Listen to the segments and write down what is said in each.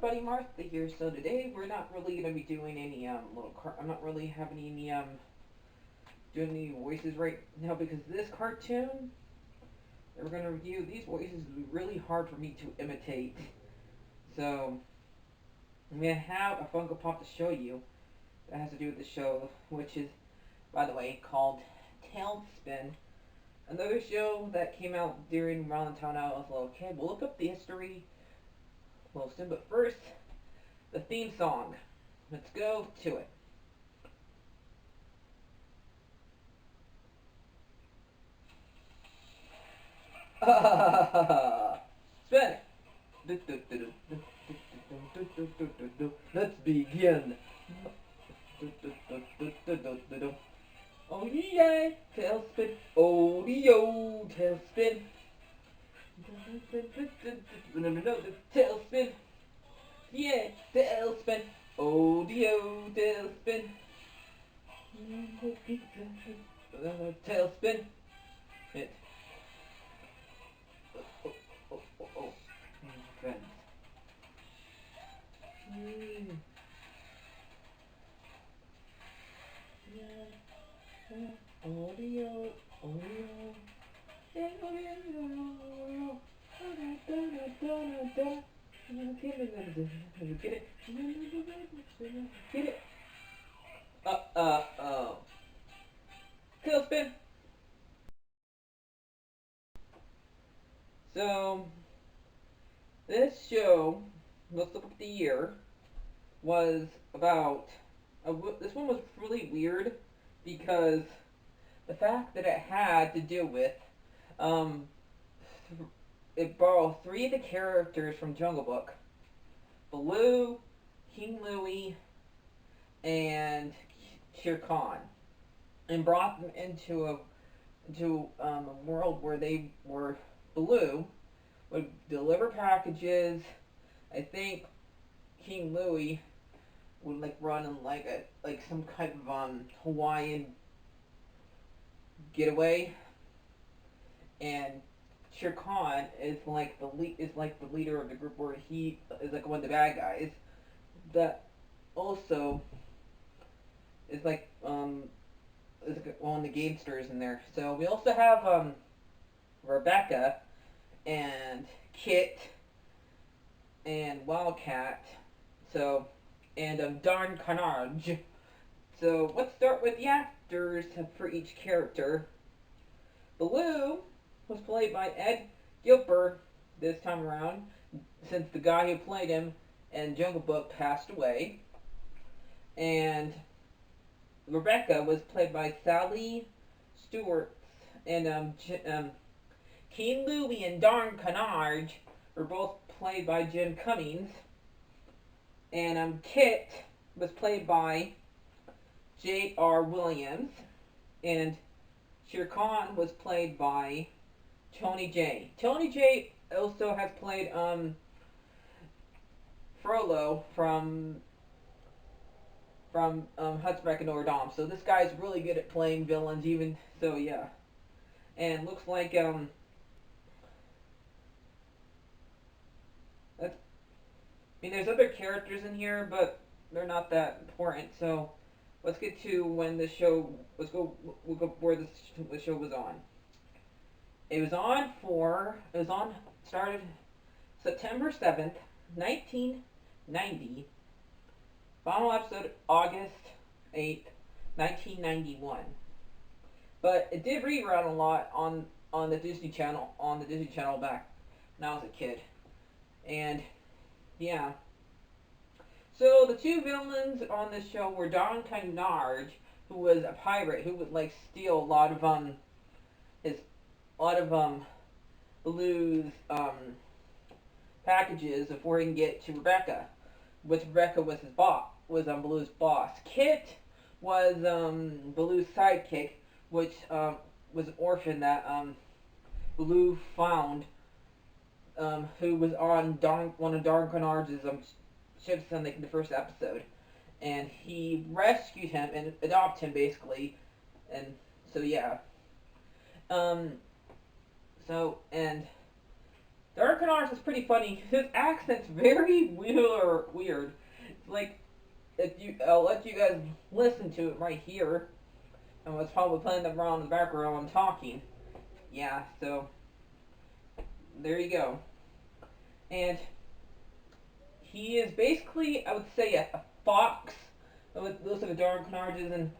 everybody, Martha here. So today we're not really gonna be doing any I'm not really having any doing any voices right now because this cartoon that we're gonna review, these voices would be really hard for me to imitate. So I'm gonna have a Funko Pop to show you that has to do with the show, which is, by the way, called Talespin. Another show that came out during around the time I was a little kid. We'll look up the history most soon, but first, the theme song. Let's go to it. Spin it. Let's begin. Oh yeah, tailspin. Oh yo, tailspin. Tailspin. Yeah, tailspin. Oh yo, tailspin. Tailspin. It. Oh. Friends. Audio. Get it? Oh. Tailspin. So, this show, let's look at the year, was about, this one was really weird because the fact that it had to do with, um, it borrowed three of the characters from Jungle Book. Baloo, King Louie, and Shere Khan, and brought them into a world where Baloo would deliver packages. I think King Louie would run in some kind of Hawaiian getaway, and Shere Khan is the leader of the group, where he is one of the bad guys that also is one of the gamesters in there. So we also have Rebecca and Kit and Wildcat. So and Darn Carnage. So let's start with the actors for each character. Baloo was played by Ed Gilper this time around, since the guy who played him in Jungle Book passed away. And Rebecca was played by Sally Stewart, and King Louie and Darn Carnage were both played by Jim Cummings, and Kit was played by J.R. Williams, and Shere Khan was played by Tony J. Tony J also has played Frollo from Hunchback of Notre Dame. So this guy's really good at playing villains, even so. Yeah, and looks like that's, there's other characters in here, but they're not that important. So let's get to when the show. We'll go where the show was on. Started September 7th, 1990. Final episode August 8th, 1991. But it did rerun a lot on the Disney Channel back when I was a kid. And yeah. So the two villains on this show were Don Carnage, who was a pirate who would steal a lot of Baloo's packages before he can get to Rebecca, which Rebecca was Baloo's boss. Kit was Baloo's sidekick, which was an orphan that Baloo found, who was on one of Darn Carnage's ships in the first episode, and he rescued him and adopted him basically, and so yeah. And Darn Carnage is pretty funny. His accent's very weird weird. It's like, if you, I'll let you guys listen to it right here. And it's probably playing around in the background while I'm talking. Yeah, so there you go. And he is basically, I would say, a fox with those are the dark carnages, and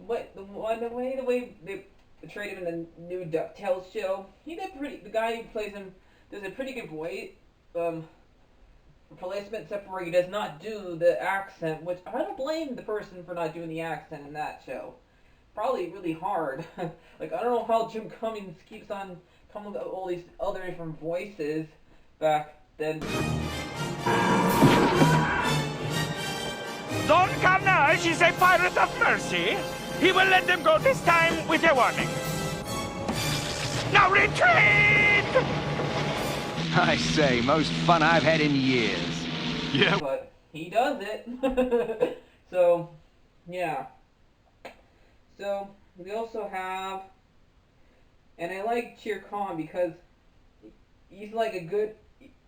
the way they portrayed him in the new DuckTales show. The guy who plays him does a pretty good voice. Replacement, except for he does not do the accent, which I don't blame the person for not doing the accent in that show. Probably really hard. Like, I don't know how Jim Cummings keeps on coming up with all these other different voices back then. Don Carnage is a pirate of mercy. He will let them go this time with a warning. Now retreat! I say, most fun I've had in years. Yeah. But he does it. So, yeah. So, we also have, and I like Cheer Khan because he's like a good,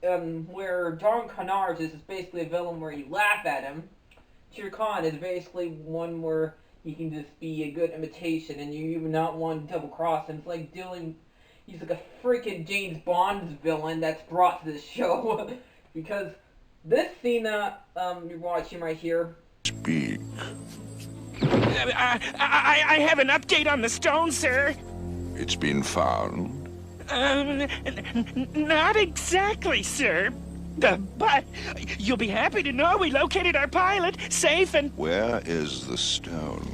where Don Carnage is basically a villain where you laugh at him. Cheer Khan is basically one where he can just be a good imitation and you do not want to double cross him. It's like he's like a freaking James Bond villain that's brought to this show. Because this scene that you're watching right here. Speak. I have an update on the stone, sir. It's been found. Not exactly, sir. But you'll be happy to know we located our pilot, safe and... Where is the stone?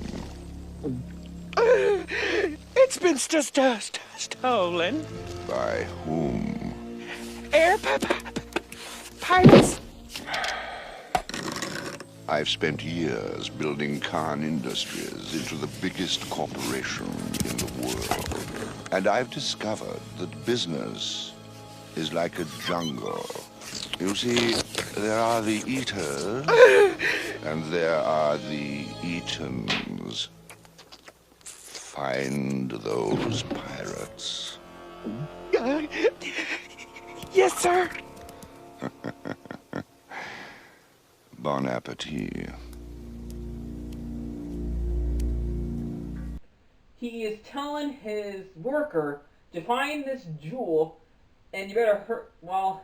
It's been stolen. By whom? Air pilots. I've spent years building Khan Industries into the biggest corporation in the world. And I've discovered that business is like a jungle. You see, there are the eaters, and there are the eatens. Find those pirates. Yes, sir. Bon appetit. He is telling his worker to find this jewel, and you better hurt while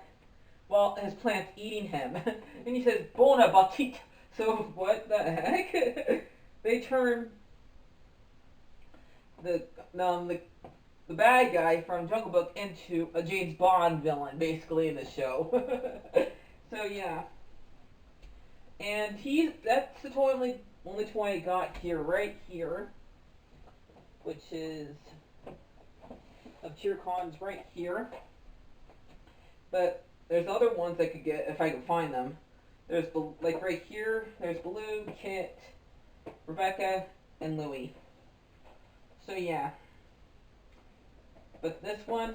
his plant's eating him. And he says, "Bon appetit." So what the heck? They turn the bad guy from Jungle Book into a James Bond villain, basically, in the show. So yeah. And that's the only toy I got here, right here, which is of Cheer Khan's right here. But there's other ones I could get if I could find them. There's, like right here, there's Blue, Kit, Rebecca, and Louie. So yeah. But this one,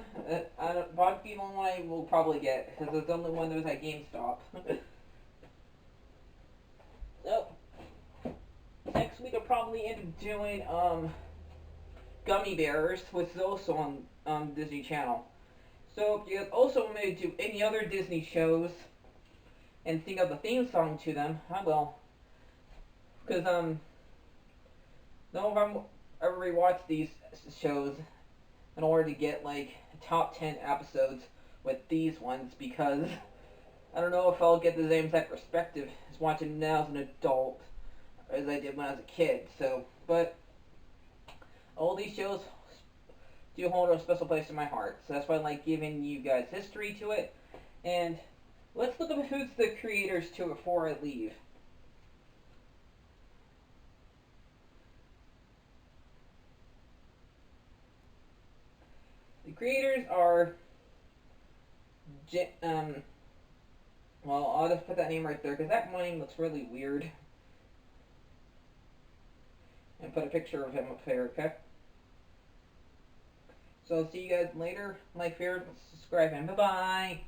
Bob's the only one I will probably get, because it's the only one that was at GameStop. So, next week I'll probably end up doing, Gummy Bears, which is also on Disney Channel. So, if you guys also want me to do any other Disney shows, and think of the theme song to them, I will. Because, no one ever rewatched these shows in order to get, like, top 10 episodes with these ones, because I don't know if I'll get the same type of perspective as watching now as an adult as I did when I was a kid. So, but all these shows do hold a special place in my heart. So that's why I like giving you guys history to it. And let's look at who's the creators to it before I leave. The creators are well, I'll just put that name right there, because that name looks really weird. And put a picture of him up there, okay? So, I'll see you guys later. Like, share, subscribe, and bye-bye!